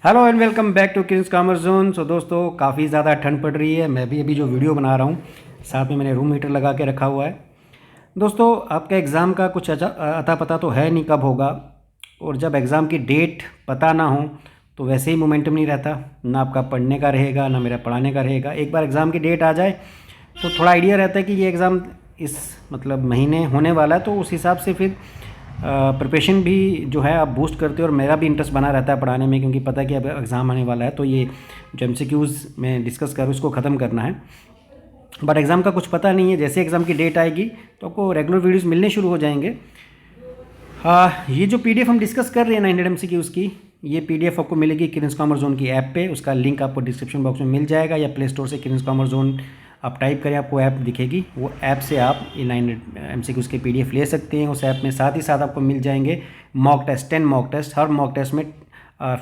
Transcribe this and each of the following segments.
Hello and welcome back to Kings Commerce Zone. So दोस्तों, काफ़ी ज़्यादा ठंड पड़ रही है। मैं भी अभी जो वीडियो बना रहा हूँ, साथ में मैंने रूम हीटर लगा के रखा हुआ है। दोस्तों, आपका एग्ज़ाम का कुछ अता पता तो है नहीं कब होगा, और जब एग्ज़ाम की डेट पता ना हो तो वैसे ही मोमेंटम नहीं रहता, ना आपका पढ़ने का रहेगा ना मेरा पढ़ाने का रहेगा। एक बार एग्ज़ाम की डेट आ जाए तो थोड़ा आइडिया रहता है कि ये एग्ज़ाम इस महीने होने वाला है, तो उस हिसाब से फिर प्रिपरेशन भी जो है आप बूस्ट करते हो। और मेरा भी इंटरेस्ट बना रहता है पढ़ाने में, क्योंकि पता है कि अब एग्ज़ाम आने वाला है, तो ये जो MCQs में डिस्कस करूँ उसको ख़त्म करना है। बट एग्ज़ाम का कुछ पता नहीं है, जैसे एग्ज़ाम की डेट आएगी तो आपको रेगुलर वीडियोस मिलने शुरू हो जाएंगे। ये जो PDF हम डिस्कस कर रहे हैं 900 MCQs की, ये PDF आपको मिलेगी किंग्स कॉमर्स जोन की ऐप पे। उसका लिंक आपको डिस्क्रिप्शन बॉक्स में मिल जाएगा, या प्ले स्टोर से किंग्स कॉमर्स जोन आप टाइप करें, आपको ऐप दिखेगी। वो ऐप से आप ये 900 MCQs के PDF ले सकते हैं उस ऐप में। साथ ही साथ आपको मिल जाएंगे मॉक टेस्ट, 10 मॉक टेस्ट। हर मॉक टेस्ट में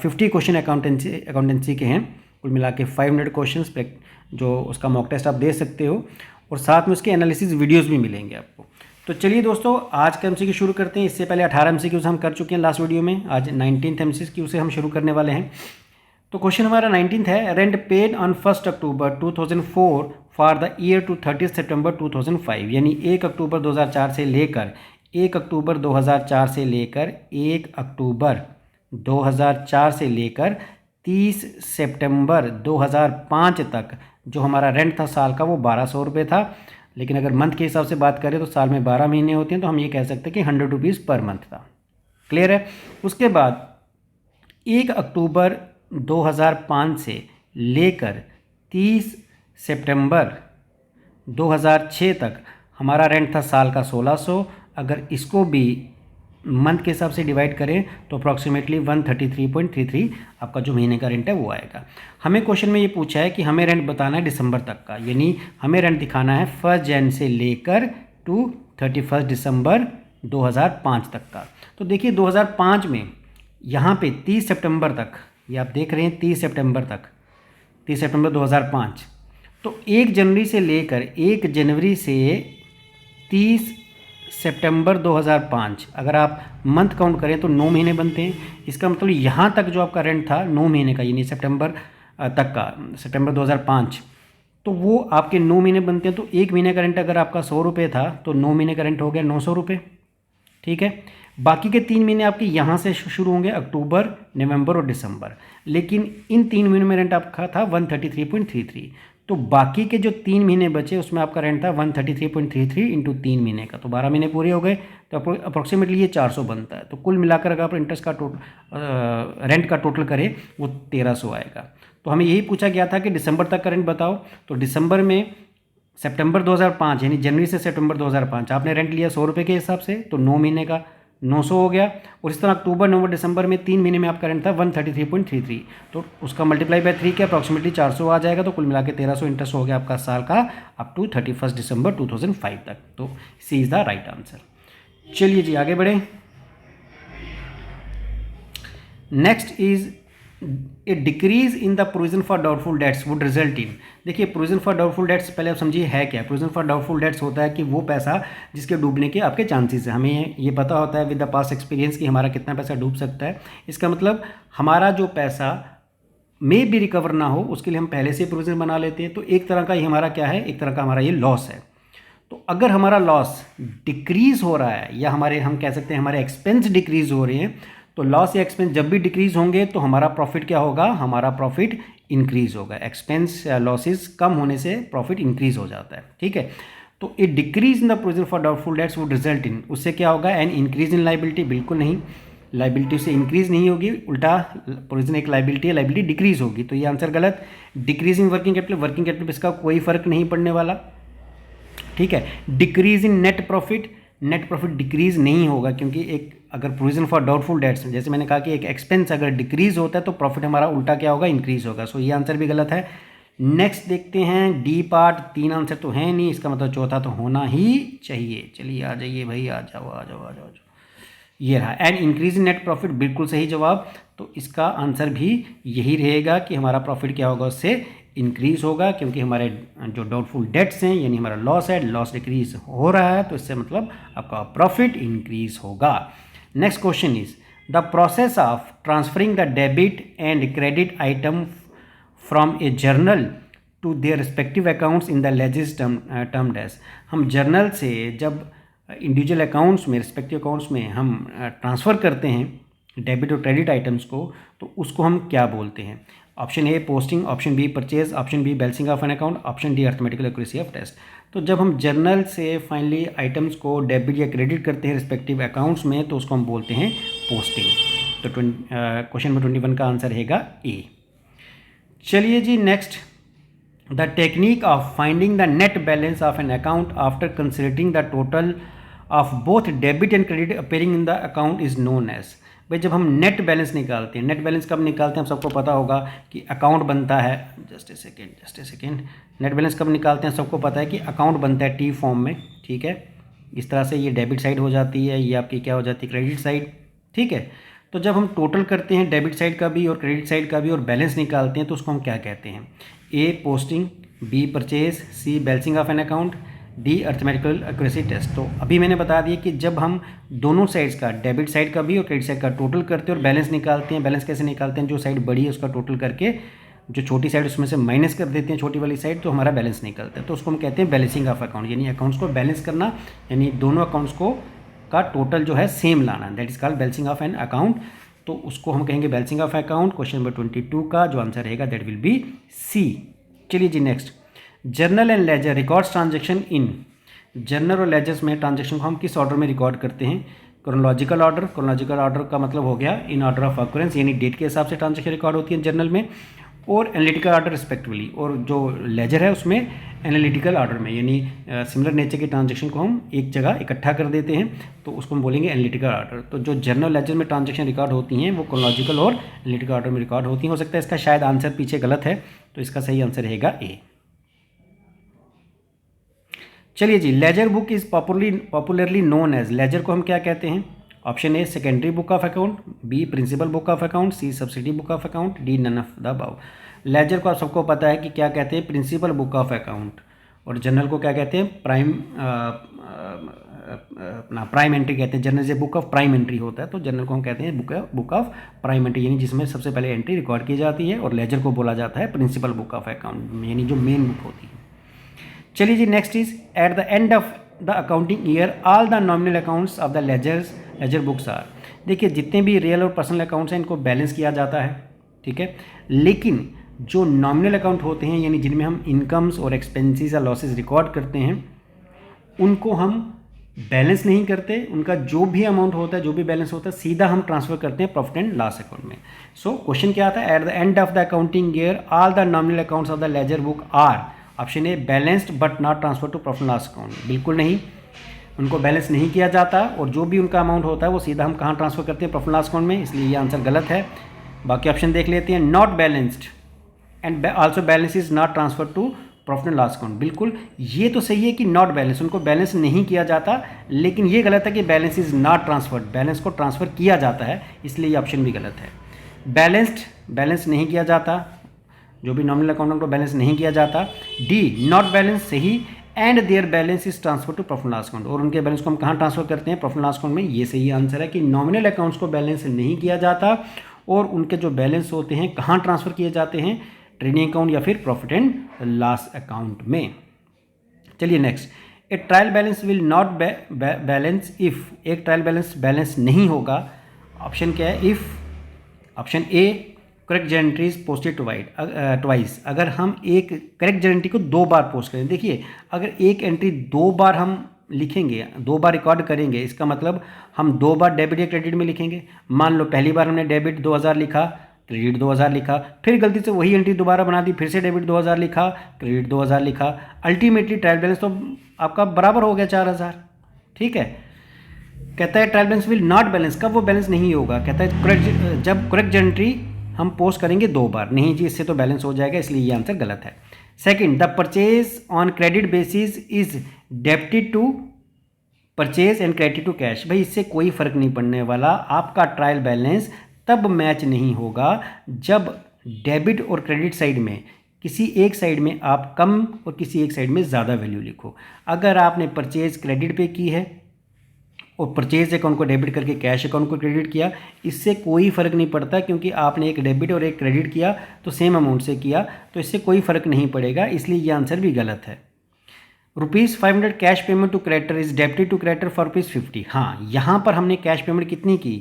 50 क्वेश्चन अकाउंटेंसी के हैं, कुल मिला के 500 क्वेश्चन जो उसका मॉक टेस्ट आप दे सकते हो, और साथ में उसके एनालिसिस वीडियोज़ भी मिलेंगे आपको। तो चलिए दोस्तों, आज का MCQ शुरू करते हैं। इससे पहले 18 MCQs हम कर चुके हैं लास्ट वीडियो में। आज 19th MCQ से हम शुरू करने वाले हैं। तो क्वेश्चन हमारा 19th है, rent paid on 1 October 2004 for the year to 30 September 2005। यानी 1 अक्टूबर 2004 से लेकर 1 अक्टूबर 2004 से लेकर 1 अक्टूबर 2004 से लेकर 30 सितंबर 2005 तक जो हमारा रेंट था साल का, वो 1200 रुपये था। लेकिन अगर मंथ के हिसाब से बात करें तो साल में 12 महीने होते हैं, तो हम ये कह सकते हैं कि 100 रुपीज़ पर मंथ था। क्लियर है। उसके बाद 1 अक्टूबर 2005 से लेकर 30 सितंबर 2006 तक हमारा रेंट था साल का 1600। अगर इसको भी मंथ के हिसाब से डिवाइड करें तो अप्रॉक्सीमेटली 133.33 आपका जो महीने का रेंट है वो आएगा। हमें क्वेश्चन में ये पूछा है कि हमें रेंट बताना है दिसंबर तक का, यानी हमें रेंट दिखाना है 1 जनवरी से लेकर टू 31 दिसंबर 2005 तक का। तो देखिए 2005 में यहाँ पे 30 सितंबर तक, ये आप देख रहे हैं 30 सितंबर तक, 30 सितंबर 2005। तो 1 जनवरी से लेकर 1 जनवरी से 30 सितंबर 2005 अगर आप मंथ काउंट करें तो 9 महीने बनते हैं। इसका मतलब यहाँ तक जो आपका रेंट था 9 महीने का, यानी सितंबर तक का, सितंबर 2005, तो वो आपके 9 महीने बनते हैं। तो एक महीने का रेंट अगर आपका 100 रुपये था तो 9 महीने का रेंट हो गया 900 रुपये। ठीक है। बाकी के 3 महीने आपके यहाँ से शुरू होंगे, अक्टूबर, नवंबर और दिसंबर। लेकिन इन 3 महीनों में रेंट आपका था 133.33। तो बाकी के जो 3 महीने बचे उसमें आपका रेंट था 133.33 इंटू 3 महीने का, तो 12 महीने पूरे हो गए। तो अप्रोक्सीमेटली ये 400 बनता है। तो कुल मिलाकर अगर आप इंटरेस्ट का रेंट का टोटल करें वो 1300 आएगा। तो हमें यही पूछा गया था कि दिसंबर तक का रेंट बताओ। तो दिसंबर में सितंबर 2005 यानी जनवरी से सितंबर 2005 आपने रेंट लिया 100 रुपये के हिसाब से, तो 9 महीने का 900 हो गया। और इस तरह अक्टूबर, नवंबर, दिसंबर में 3 महीने में आपका रेंट था 133.33, तो उसका मल्टीप्लाई बाय 3 किया, अप्रॉक्सीमेटली 400 आ जाएगा। तो कुल मिला के 1300 इंटरेस्ट हो गया आपका साल का अप टू 31 दिसंबर 2005 तक। तो सी इज़ द राइट आंसर। चलिए जी आगे बढ़ें। Next is a decrease in the provision for doubtful debts would result इन। देखिए प्रोविजन फॉर डाउटफुल डेट्स पहले आप समझिए है क्या। प्रोविजन फॉर डाउटफुल डेट्स होता है कि वो पैसा जिसके डूबने के आपके चांसेस है। हमें ये पता होता है विद द पास्ट एक्सपीरियंस कि हमारा कितना पैसा डूब सकता है। इसका मतलब हमारा जो पैसा मे भी रिकवर ना हो उसके लिए हम पहले से प्रोविजन बना लेते हैं। तो एक तरह का ये हमारा क्या है, एक तरह का हमारा ये लॉस है। तो अगर हमारा लॉस डिक्रीज हो रहा है, या हमारे हम कह सकते हैं हमारे एक्सपेंस डिक्रीज हो रहे हैं, तो लॉस या एक्सपेंस जब भी डिक्रीज होंगे तो हमारा प्रॉफिट क्या होगा, हमारा प्रॉफिट इंक्रीज होगा। एक्सपेंस या लॉसेस कम होने से प्रॉफिट इंक्रीज हो जाता है। ठीक है। तो a decrease in the provision for doubtful debts would result in, उससे क्या होगा, एन इंक्रीज इन लाइबिलिटी। बिल्कुल नहीं, लाइबिलिटी से इंक्रीज नहीं होगी, उल्टा प्रोविजन एक लाइबिलिटी है, लाइबिलिटी डिक्रीज होगी। तो ये आंसर गलत। Decrease in working capital, working capital पर इसका कोई फर्क नहीं पड़ने वाला। ठीक है। Decrease in net profit, net profit decrease नहीं होगा, क्योंकि एक अगर प्रोविजन फॉर डाउटफुल डेट्स, जैसे मैंने कहा कि एक एक्सपेंस अगर डिक्रीज होता है तो प्रॉफिट हमारा उल्टा क्या होगा, इंक्रीज होगा। सो ये आंसर भी गलत है। नेक्स्ट देखते हैं डी पार्ट। 3 आंसर तो है नहीं, इसका मतलब चौथा तो होना ही चाहिए। चलिए आ जाइए भाई, आ जाओ आ जाओ आ जाओ। ये रहा, and increase in net profit, बिल्कुल सही जवाब। तो इसका आंसर भी यही रहेगा कि हमारा प्रॉफिट क्या होगा, उससे इंक्रीज होगा, क्योंकि हमारे जो डाउटफुल डेट्स हैं यानी हमारा लॉस है, लॉस डिक्रीज हो रहा है, तो इससे मतलब आपका प्रॉफिट इंक्रीज होगा। Next question is the process of transferring the debit and credit item from a journal to their respective accounts in the लेजिस टर्म्ड एज। हम जर्नल से जब इंडिविजुअल अकाउंट्स में, रिस्पेक्टिव अकाउंट्स में हम ट्रांसफ़र करते हैं डेबिट और क्रेडिट आइटम्स को, तो उसको हम क्या बोलते हैं? Option A posting, option B purchase, option B balancing of an account, option D arithmetical accuracy of test. तो जब हम जर्नल से फाइनली आइटम्स को डेबिट या क्रेडिट करते हैं रिस्पेक्टिव अकाउंट्स में, तो उसको हम बोलते हैं पोस्टिंग। तो क्वेश्चन नंबर 21 का आंसर रहेगा ए। चलिए जी next, the technique of finding the net balance of an account after considering the total of both debit and credit appearing in the account is known as. भाई जब हम net balance निकालते हैं, net balance कब निकालते हैं हम सबको पता होगा कि अकाउंट बनता है, just a second, net balance कब निकालते हैं सबको पता है कि अकाउंट बनता है टी फॉर्म में, ठीक है। इस तरह से ये डेबिट साइड हो जाती है, ये आपकी क्या हो जाती है, क्रेडिट साइड, ठीक है। तो जब हम टोटल करते हैं डेबिट साइड का भी और क्रेडिट साइड का भी और बैलेंस निकालते हैं, तो उसको हम क्या कहते हैं? A posting, B purchase, C balancing of an account, D arithmetical accuracy test. तो अभी मैंने बता दिया कि जब हम दोनों साइड्स का, डेबिट साइड का भी और क्रेडिट साइड का टोटल करते हैं और बैलेंस निकालते हैं। बैलेंस कैसे निकालते हैं? जो साइड बड़ी है उसका टोटल करके जो छोटी साइड उसमें से माइनस कर देते हैं, छोटी वाली साइड, तो हमारा बैलेंस निकलता है। तो उसको हम कहते हैं बैलेंसिंग ऑफ अकाउंट, यानी अकाउंट्स को बैलेंस करना, यानी दोनों अकाउंट्स को का टोटल जो है सेम लाना, that is called balancing of an account. तो उसको हम कहेंगे balancing of account. Question number 22 का जो आंसर रहेगा दैट विल बी सी। चलिए जी next, journal and ledger records transaction in. Journal और लेजर्स में ट्रांजेक्शन को हम किस ऑर्डर में रिकॉर्ड करते हैं? Chronological order. क्रोनोलॉजिकल ऑर्डर का मतलब हो गया इन ऑर्डर ऑफ ऑकरेंस, यानी डेट के हिसाब से ट्रांजेक्शन रिकॉर्ड होती है जर्नल में, और एनालिटिकल ऑर्डर रिस्पेक्टिवली। और जो लेजर है उसमें एनालिटिकल ऑर्डर में, यानी सिमिलर नेचर के ट्रांजेक्शन को हम एक जगह इकट्ठा कर देते हैं, तो उसको हम बोलेंगे एनालिटिकल ऑर्डर। तो जो जर्नल लेजर में ट्रांजेक्शन रिकॉर्ड होती हैं वो क्रोनोलॉजिकल और एनालिटिकल ऑर्डर में रिकॉर्ड होती हैं। हो सकता है इसका शायद आंसर पीछे गलत है, तो इसका सही आंसर रहेगा ए। चलिए जी, ledger book is popularly known as. Ledger को हम क्या कहते हैं? Option A secondary book of account, B principal book of account, C subsidy book of account, D none of the above. Ledger को आप सबको पता है कि क्या कहते हैं? Principal book of account. और जर्नल को क्या कहते हैं? प्राइम एंट्री कहते हैं। जर्नल से बुक ऑफ प्राइम एंट्री होता है, तो जर्नल को हम कहते हैं बुक ऑफ प्राइम एंट्री, यानी जिसमें सबसे पहले एंट्री रिकॉर्ड की जाती है। और लेजर को बोला जाता है प्रिंसिपल बुक ऑफ अकाउंट, यानी जो मेन बुक होती है। चलिए जी next is, at the end of the accounting year all the nominal accounts of the ledger books are. देखिए जितने भी रियल और पर्सनल अकाउंट्स हैं इनको बैलेंस किया जाता है, ठीक है। लेकिन जो नॉमिनल अकाउंट होते हैं, यानी जिनमें हम इनकम्स और एक्सपेंसेस या लॉसेस रिकॉर्ड करते हैं, उनको हम बैलेंस नहीं करते। उनका जो भी अमाउंट होता है, जो भी बैलेंस होता है, सीधा हम ट्रांसफर करते हैं प्रॉफिट एंड लॉस अकाउंट में। सो क्वेश्चन क्या आता है? At the end of the accounting year all the nominal accounts of the ledger book are. Option A balanced but not transfer to profit loss account. बिल्कुल नहीं, उनको balance नहीं किया जाता, और जो भी उनका अमाउंट होता है वो सीधा हम कहाँ ट्रांसफर करते हैं? प्रॉफिट लॉस अकाउंट में, इसलिए ये आंसर गलत है। बाकी ऑप्शन देख लेते हैं। Not balanced and also balance is not transfer to profit and loss account. बिल्कुल ये तो सही है कि नॉट बैलेंस, उनको बैलेंस नहीं किया जाता, लेकिन ये गलत है कि balance is not transferred, balance को ट्रांसफर किया जाता है, इसलिए ये ऑप्शन भी गलत है। बैलेंस्ड, बैलेंस नहीं किया जाता, जो भी नॉमिनल अकाउंट को बैलेंस नहीं किया जाता। डी नॉट बैलेंस सही, and their balance is transfer to profit loss account. और उनके बैलेंस को हम कहाँ ट्रांसफर करते हैं? प्रॉफिट लॉस अकाउंट में। ये सही आंसर है कि नॉमिनल अकाउंट्स को बैलेंस नहीं किया जाता, और उनके जो बैलेंस होते हैं कहाँ ट्रांसफर किए जाते हैं? ट्रेडिंग अकाउंट या फिर प्रॉफिट एंड लॉस अकाउंट में। चलिए next, a trial balance will not balance if. एक ट्रायल बैलेंस नहीं होगा। ऑप्शन क्या है? If. Option A correct journal entry is posted twice. अगर हम एक करेक्ट जेनेंट्री को 2 बार पोस्ट करें, देखिए अगर एक एंट्री 2 बार हम लिखेंगे, 2 बार रिकॉर्ड करेंगे, इसका मतलब हम 2 बार डेबिट या क्रेडिट में लिखेंगे। मान लो पहली बार हमने डेबिट 2000 लिखा, क्रेडिट 2000 लिखा, फिर गलती से वही एंट्री दोबारा बना दी, फिर से डेबिट 2000 लिखा, क्रेडिट 2000 लिखा, अल्टीमेटली ट्रायल बैलेंस तो आपका बराबर हो गया 4000, ठीक है। कहता है trial balance will not balance, कब वो बैलेंस नहीं होगा? कहता है जब करेक्ट एंट्री हम पोस्ट करेंगे 2 बार। नहीं जी, इससे तो बैलेंस हो जाएगा, इसलिए ये आंसर गलत है। Second, the purchase on credit basis is debited to purchase and credit to cash. भाई इससे कोई फर्क नहीं पड़ने वाला, आपका ट्रायल बैलेंस तब मैच नहीं होगा जब डेबिट और क्रेडिट साइड में किसी एक साइड में आप कम और किसी एक साइड में ज़्यादा वैल्यू लिखो। अगर आपने परचेज क्रेडिट पे की है और परचेज अकाउंट को डेबिट करके कैश अकाउंट को क्रेडिट किया, इससे कोई फ़र्क नहीं पड़ता, क्योंकि आपने एक डेबिट और एक क्रेडिट किया तो सेम अमाउंट से किया, तो इससे कोई फ़र्क नहीं पड़ेगा, इसलिए ये आंसर भी गलत है। ₹500 cash payment to creditor is debited to creditor for ₹50। हाँ, यहाँ पर हमने कैश पेमेंट कितनी की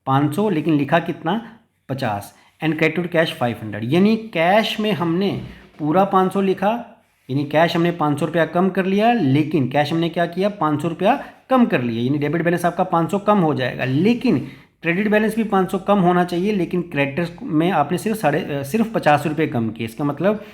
500, लेकिन लिखा कितना 50, एंड क्रेडिट कैश 500, यानी कैश में हमने पूरा 500 लिखा, यानी कैश हमने 500 रुपया कम कर लिया, लेकिन कैश हमने क्या किया 500 रुपया कम कर लिया, यानी डेबिट बैलेंस आपका 500 कम हो जाएगा, लेकिन क्रेडिट बैलेंस भी 500 कम होना चाहिए, लेकिन क्रेडिटर्स में आपने सिर्फ 50 रुपये कम किए। इसका मतलब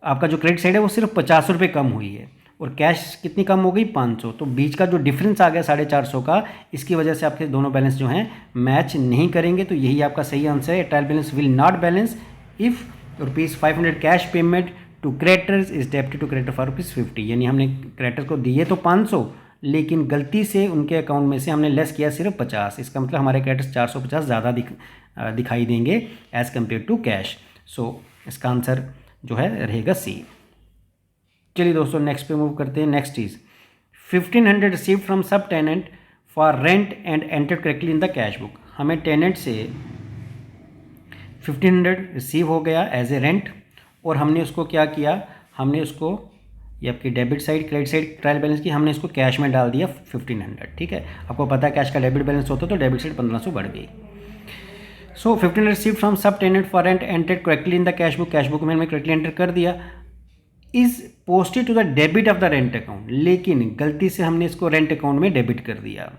आपका जो क्रेडिट साइड है वो सिर्फ 50 रुपये कम हुई है, और कैश कितनी कम हो गई 500, तो बीच का जो डिफरेंस आ गया 450 का, इसकी वजह से आपके दोनों बैलेंस जो हैं मैच नहीं करेंगे, तो यही आपका सही आंसर है। Trial balance will not balance if ₹500 cash payment to creditors is debited to creditor for ₹50, यानी हमने क्रेडिटर को दिए तो 500, लेकिन गलती से उनके अकाउंट में से हमने लेस किया सिर्फ 50, इसका मतलब हमारे क्रेडिटर्स 450 ज़्यादा दिखाई देंगे एज़ कम्पेयर टू कैश। सो इसका आंसर जो है रहेगा सी। चलिए दोस्तों नेक्स्ट पे मूव करते हैं। Next is 1500 receive from sub tenant for rent and entered correctly in the cash book. हमें टेनेंट से 1500 रिसीव हो गया एज ए रेंट, और हमने उसको क्या किया, हमने उसको, ये आपकी debit side credit side trial balance की, हमने इसको कैश में डाल दिया 1500। ठीक है, आपको पता है कैश का डेबिट बैलेंस होता है, तो डेबिट साइड 1500 बढ़ गई। So 1500 receive from sub tenant for rent entered correctly in the cash book में हमने करेक्टली एंटर कर दिया, is posted to the debit of the rent account, लेकिन गलती से हमने इसको रेंट अकाउंट में डेबिट कर दिया,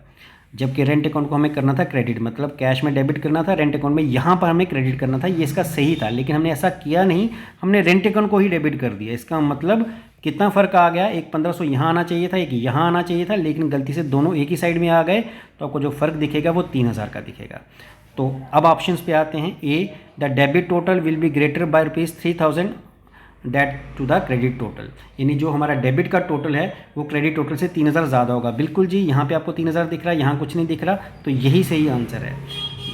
जबकि रेंट अकाउंट को हमें करना था क्रेडिट, मतलब कैश में डेबिट करना था, रेंट अकाउंट में यहाँ पर हमें क्रेडिट करना था, ये इसका सही था, लेकिन हमने ऐसा किया नहीं, हमने रेंट अकाउंट को ही डेबिट कर दिया। इसका मतलब कितना फ़र्क आ गया, एक 1500 यहाँ आना चाहिए था, एक यहाँ आना चाहिए था, लेकिन गलती से दोनों एक ही साइड में आ गए, तो आपको जो फ़र्क दिखेगा वो 3000 का दिखेगा। तो अब ऑप्शंस पे आते हैं। A, the debit total will be greater by ₹3000 that to the credit total, यानी जो हमारा डेबिट का टोटल है वो क्रेडिट टोटल से 3000 ज़्यादा होगा। बिल्कुल जी, यहाँ पे आपको 3000 दिख रहा है, यहाँ कुछ नहीं दिख रहा, तो यही सही आंसर है।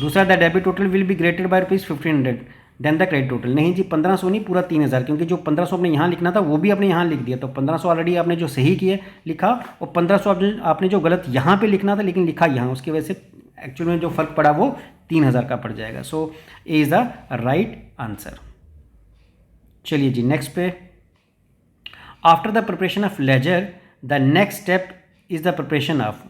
दूसरा, the debit total will be greater by ₹1500 then the credit total. नहीं जी, 1500 नहीं, पूरा 3000, क्योंकि जो 1500 आपने यहाँ लिखना था वो भी आपने यहाँ लिख दिया, तो 1500 ऑलरेडी आपने जो सही किया लिखा, और 1500 आपने जो गलत यहाँ पे लिखना था लेकिन लिखा यहाँ, उसकी वजह से एक्चुअल में जो फ़र्क पड़ा वो 3000 का पड़ जाएगा। So A is the right answer. चलिए जी नेक्स्ट पे, after the preparation of ledger the next step is the preparation of,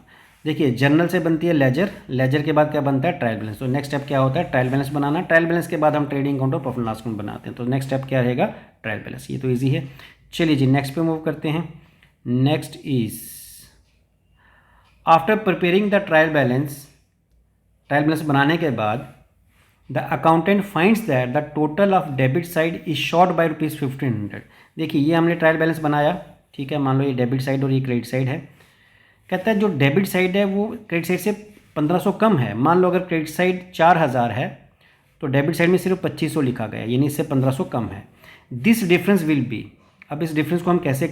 देखिए जर्नल से बनती है लेजर, लेजर के बाद क्या बनता है ट्रायल बैलेंस, तो नेक्स्ट स्टेप क्या होता है ट्रायल बैलेंस बनाना, ट्रायल बैलेंस के बाद हम ट्रेडिंग अकाउंट और प्रॉफिट लॉस अकाउंट बनाते हैं, तो नेक्स्ट स्टेप क्या रहेगा ट्रायल बैलेंस, ये तो ईजी है। चलिए जी नेक्स्ट पे मूव करते हैं। Next is after preparing the trial balance बनाने के बाद the accountant finds that the total of debit side is short by ₹1500। देखिए ये हमने ट्रायल बैलेंस बनाया, ठीक है, मान लो ये डेबिट साइड और ये क्रेडिट साइड है, कहता है जो डेबिट साइड है वो क्रेडिट साइड से 1500 कम है। मान लो अगर क्रेडिट साइड 4000 है तो डेबिट साइड में सिर्फ 2500 लिखा गया, यानी इससे 1500 कम है। दिस डिफरेंस विल बी, अब इस डिफरेंस को हम कैसे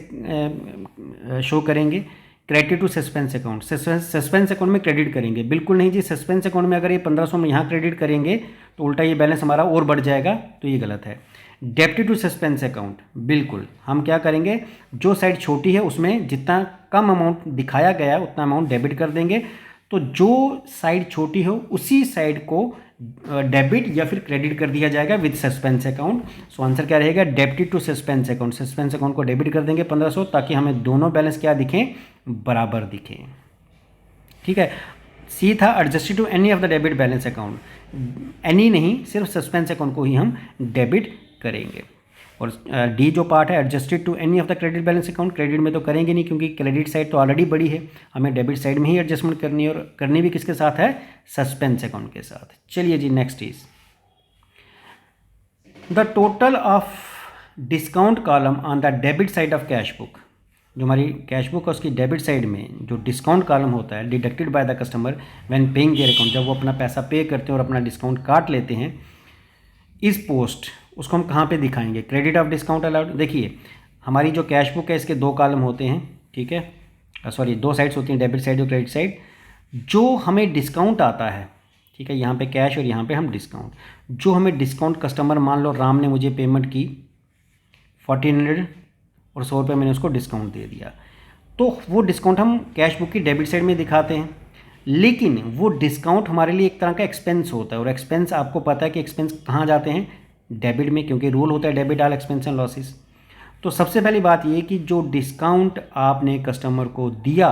शो करेंगे, credit to suspense account, suspense account में क्रेडिट करेंगे, बिल्कुल नहीं जी, सस्पेंस अकाउंट में अगर ये 1500 में यहाँ क्रेडिट करेंगे तो उल्टा ये बैलेंस हमारा और बढ़ जाएगा, तो ये गलत है। डेबिट टू सस्पेंस अकाउंट, बिल्कुल हम क्या करेंगे, जो साइड छोटी है उसमें जितना कम अमाउंट दिखाया गया उतना अमाउंट डेबिट कर देंगे, तो जो साइड छोटी हो उसी साइड को डेबिट या फिर क्रेडिट कर दिया जाएगा with suspense account. So answer क्या रहेगा debit to suspense account, suspense account को डेबिट कर देंगे 1500, ताकि हमें दोनों बैलेंस क्या दिखें, बराबर दिखें। ठीक है, सी था adjusted to any of the debit balance account, any नहीं, सिर्फ सस्पेंस अकाउंट को ही हम डेबिट करेंगे। और डी जो पार्ट है adjusted to any of the credit balance account, credit में तो करेंगे नहीं क्योंकि क्रेडिट साइड तो ऑलरेडी बड़ी है, हमें डेबिट साइड में ही एडजस्टमेंट करनी है, और करनी भी किसके साथ है, सस्पेंस अकाउंट के साथ। चलिए जी next is the total of discount column on the debit side of cash book, जो हमारी कैश बुक है उसकी डेबिट साइड में जो डिस्काउंट कॉलम होता है deducted by the customer when paying their account, जब वो अपना पैसा पे करते हैं और अपना डिस्काउंट काट लेते हैं, इस पोस्ट उसको हम कहाँ पे दिखाएंगे, क्रेडिट ऑफ डिस्काउंट अलाउड। देखिए हमारी जो कैश बुक है इसके 2 कॉलम होते हैं, ठीक है, सॉरी 2 साइड्स होती हैं, डेबिट साइड और क्रेडिट साइड। जो हमें डिस्काउंट आता है, ठीक है, यहाँ पे कैश और यहाँ पे हम डिस्काउंट, जो हमें डिस्काउंट कस्टमर, मान लो राम ने मुझे पेमेंट की 1400 और 100 रुपये मैंने उसको डिस्काउंट दे दिया, तो वो डिस्काउंट हम कैश बुक की डेबिट साइड में दिखाते हैं। लेकिन वो डिस्काउंट हमारे लिए एक तरह का एक्सपेंस होता है, और एक्सपेंस आपको पता है कि एक्सपेंस कहाँ जाते हैं, डेबिट में, क्योंकि रूल होता है debit all expense and losses. तो सबसे पहली बात ये कि जो डिस्काउंट आपने कस्टमर को दिया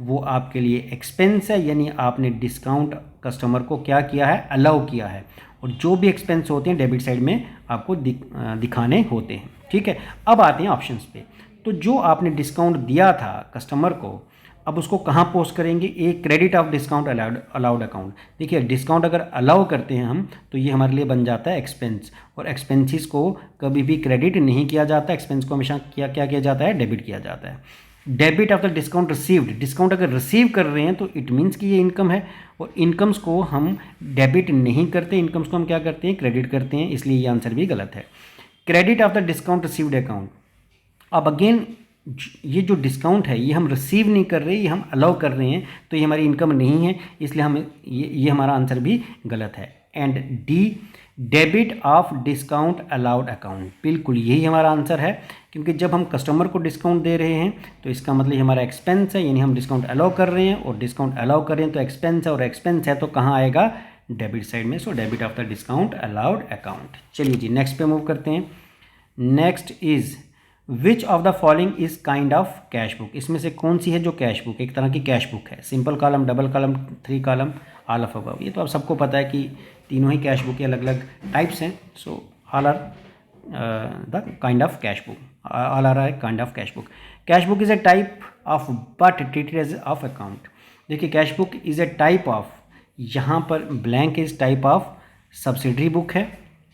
वो आपके लिए एक्सपेंस है, यानी आपने डिस्काउंट कस्टमर को क्या किया है, अलाउ किया है, और जो भी एक्सपेंस होते हैं डेबिट साइड में आपको दिखाने होते हैं। ठीक है, अब आते हैं ऑप्शंस पे। तो जो आपने डिस्काउंट दिया था कस्टमर को, अब उसको कहाँ पोस्ट करेंगे, एक credit of discount allowed account. देखिए डिस्काउंट अगर अलाउ करते हैं हम तो ये हमारे लिए बन जाता है एक्सपेंस, और एक्सपेंसिस को कभी भी क्रेडिट नहीं किया जाता, एक्सपेंस को हमेशा क्या किया जाता है, डेबिट किया जाता है। Debit of the discount received, discount अगर रिसीव कर रहे हैं तो इट मीन्स कि ये इनकम है, और इनकम्स को हम डेबिट नहीं करते, इनकम्स को हम क्या करते हैं, क्रेडिट करते हैं, इसलिए ये आंसर भी गलत है। Credit of the discount received account, अब अगेन ये जो डिस्काउंट है ये हम रिसीव नहीं कर रहे, ये हम अलाउ कर रहे हैं, तो ये हमारी इनकम नहीं है, इसलिए हम ये हमारा आंसर भी गलत है। And D, debit of discount allowed account, बिल्कुल यही हमारा आंसर है, क्योंकि जब हम कस्टमर को डिस्काउंट दे रहे हैं तो इसका मतलब हमारा एक्सपेंस है, यानी हम डिस्काउंट अलाउ कर रहे हैं, और डिस्काउंट अलाउ कर रहे हैं तो एक्सपेंस है, और एक्सपेंस है तो कहाँ आएगा, डेबिट साइड में। So debit of the discount allowed account. चलिए जी नेक्स्ट पे मूव करते हैं। Next is which of the following is kind of cash book, इसमें से कौन सी है जो कैश बुक, एक तरह की कैश बुक है, simple column, double column, 3 column, all of above. ये तो आप सबको पता है कि तीनों ही कैश बुक के अलग अलग टाइप्स हैं। So all are the kind of cash book, all are kind of cash book. Cash book is a type of but treated as of account. देखिए cash book is a type of, यहाँ पर blank is type of subsidiary book है,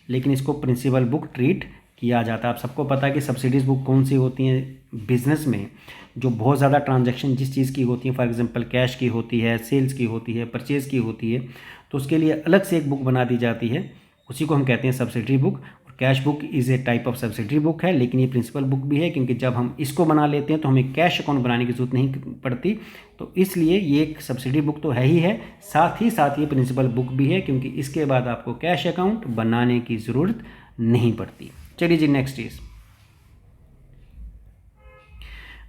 लेकिन इसको principal book treat किया जाता है। आप सबको पता है कि सब्सिडीज बुक कौन सी होती हैं बिजनेस में, जो बहुत ज़्यादा ट्रांजैक्शन जिस चीज़ की होती है, फॉर एग्जांपल कैश की होती है, सेल्स की होती है, परचेज़ की होती है, तो उसके लिए अलग से एक बुक बना दी जाती है, उसी को हम कहते हैं सब्सिडरी बुक। और cash book is a type of subsidiary book है, लेकिन ये प्रिंसिपल बुक भी है, क्योंकि जब हम इसको बना लेते हैं तो हमें कैश अकाउंट बनाने की जरूरत नहीं पड़ती, तो इसलिए ये एक सब्सिडरी बुक तो है ही है, साथ ही साथ ये प्रिंसिपल बुक भी है, क्योंकि इसके बाद आपको कैश अकाउंट बनाने की ज़रूरत नहीं पड़ती। चलिए जी next is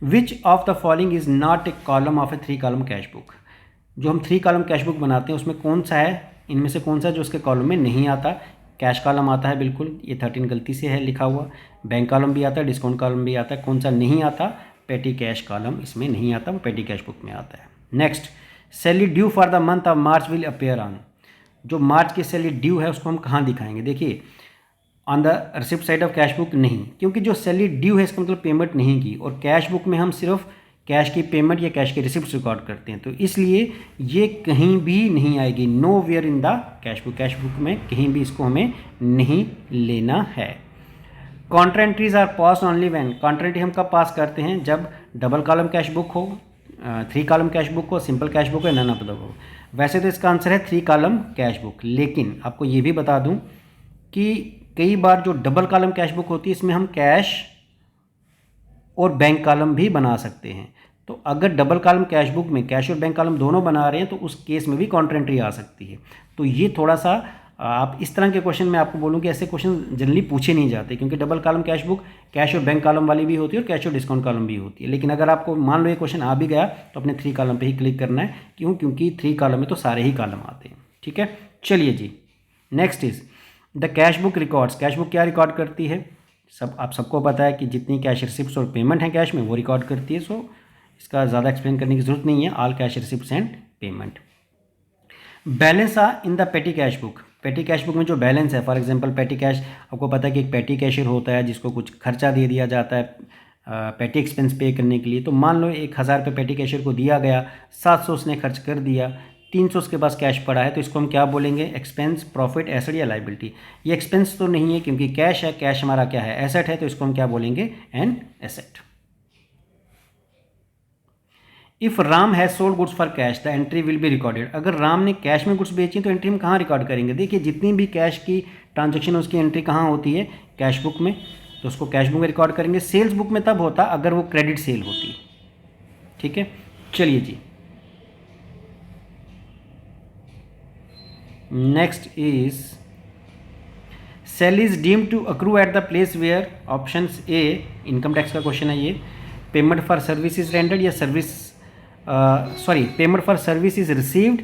which of the following is not a column of a 3 column cash book. जो हम 3 कॉलम कैश बुक बनाते हैं उसमें कौन सा है, इनमें से कौन सा जो उसके कॉलम में नहीं आता। कैश कॉलम आता है बिल्कुल, ये 13 गलती से है लिखा हुआ। बैंक कॉलम भी आता है, डिस्काउंट कॉलम भी आता है। कौन सा नहीं आता, पेटी कैश कॉलम इसमें नहीं आता, वो पेटी कैश बुक में आता है। Next, salary due for the month of March will appear on. जो मार्च की सैलरी ड्यू है उसको हम कहाँ दिखाएंगे, देखिए on the receipt side of cash book नहीं, क्योंकि जो सैलरी ड्यू है इसका मतलब पेमेंट नहीं की, और कैश बुक में हम सिर्फ कैश की पेमेंट या कैश की रिसिप्ट रिकॉर्ड करते हैं, तो इसलिए ये कहीं भी नहीं आएगी, nowhere in the cash book. Cash book में कहीं भी इसको हमें नहीं लेना है। Contra entries are pass only when, contra entry हम कब पास करते हैं, जब डबल कॉलम कैश बुक हो, 3 कॉलम कैश बुक हो, सिंपल कैश बुक हो, नन ऑफ द अबव। वैसे तो इसका आंसर है 3 कॉलम कैश बुक, लेकिन आपको ये भी बता दूं कि कई बार जो डबल कॉलम कैश बुक होती है इसमें हम कैश और बैंक कॉलम भी बना सकते हैं। तो अगर डबल कॉलम कैश बुक में कैश और बैंक कॉलम दोनों बना रहे हैं तो उस केस में भी कॉन्ट्रा एंट्री आ सकती है। तो ये थोड़ा सा आप इस तरह के क्वेश्चन में आपको बोलूँ कि ऐसे क्वेश्चन जनरली पूछे नहीं जाते, क्योंकि double column cash book cash और बैंक कॉलम वाली भी होती है और कैश और डिस्काउंट कॉलम भी होती है। लेकिन अगर आपको मान लो ये क्वेश्चन आ भी गया तो अपने 3 कॉलम पे ही क्लिक करना है, क्यों, क्योंकि 3 कॉलम में तो सारे ही कॉलम आते हैं। ठीक है, चलिए जी next is the cash book records. Cash book क्या रिकॉर्ड करती है, आप सबको पता है कि जितनी कैश रिसिप्ट्स और पेमेंट है कैश में वो रिकॉर्ड करती है। सो इसका ज़्यादा एक्सप्लेन करने की जरूरत नहीं है, all cash receipts and payment. Balance आ in the petty cash book. Petty cash book में जो बैलेंस है, फॉर एग्जांपल पेटी कैश, आपको पता है कि एक पेटी कैशियर होता है जिसको कुछ खर्चा दे दिया जाता है पेटी एक्सपेंस पे करने के लिए। तो मान लो 1000 रुपये पेटी कैशियर को दिया गया, 700 उसने खर्च कर दिया, 300 उसके पास कैश पड़ा है, तो इसको हम क्या बोलेंगे, एक्सपेंस, प्रॉफिट, एसेट या लाइबिलिटी। ये एक्सपेंस तो नहीं है क्योंकि कैश है, कैश हमारा क्या है, एसेट है, तो इसको हम क्या बोलेंगे, an asset. If Ram has sold goods for cash the entry will be recorded. अगर राम ने कैश में गुड्स बेची तो एंट्री हम कहाँ रिकॉर्ड करेंगे, देखिए जितनी भी कैश की ट्रांजैक्शन है उसकी एंट्री कहाँ होती है, कैश बुक में, तो उसको कैश बुक में रिकॉर्ड करेंगे। सेल्स बुक में तब होता अगर वो क्रेडिट सेल होती। ठीक है, चलिए जी next is sale is deemed to accrue at the place where, option A income tax का क्वेश्चन है ये, payment for service is rendered या service sorry, payment for service is received,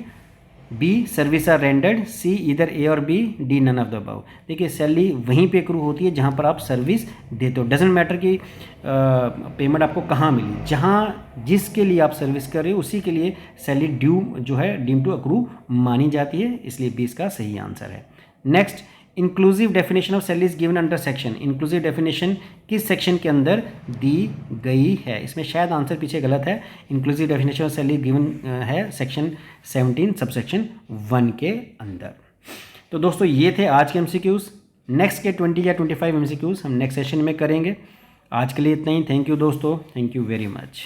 B service are rendered, C इधर A और B, D none of the above. देखिए salary वहीं पे accrue होती है जहाँ पर आप सर्विस देते हो। डजेंट मैटर कि पेमेंट आपको कहाँ मिली, जहाँ जिसके लिए आप सर्विस कर रहे हो उसी के लिए सैलरी ड्यू जो है डीम टू अक्रू मानी जाती है, इसलिए बी इसका सही आंसर है। Next, inclusive definition of salary is given under section. Inclusive definition किस सेक्शन के अंदर दी गई है? इसमें शायद आंसर पीछे गलत है। Inclusive definition of salary given है सेक्शन 17 सबसेक्शन 1 के अंदर। तो दोस्तों ये थे आज के एमसीक्यूज़। नेक्स्ट के 20 या 25 एमसीक्यूज़ हम नेक्स्ट सेशन में करेंगे। आज के लिए इतना ही। थैंक यू दोस्तों, थैंक यू वेरी मच।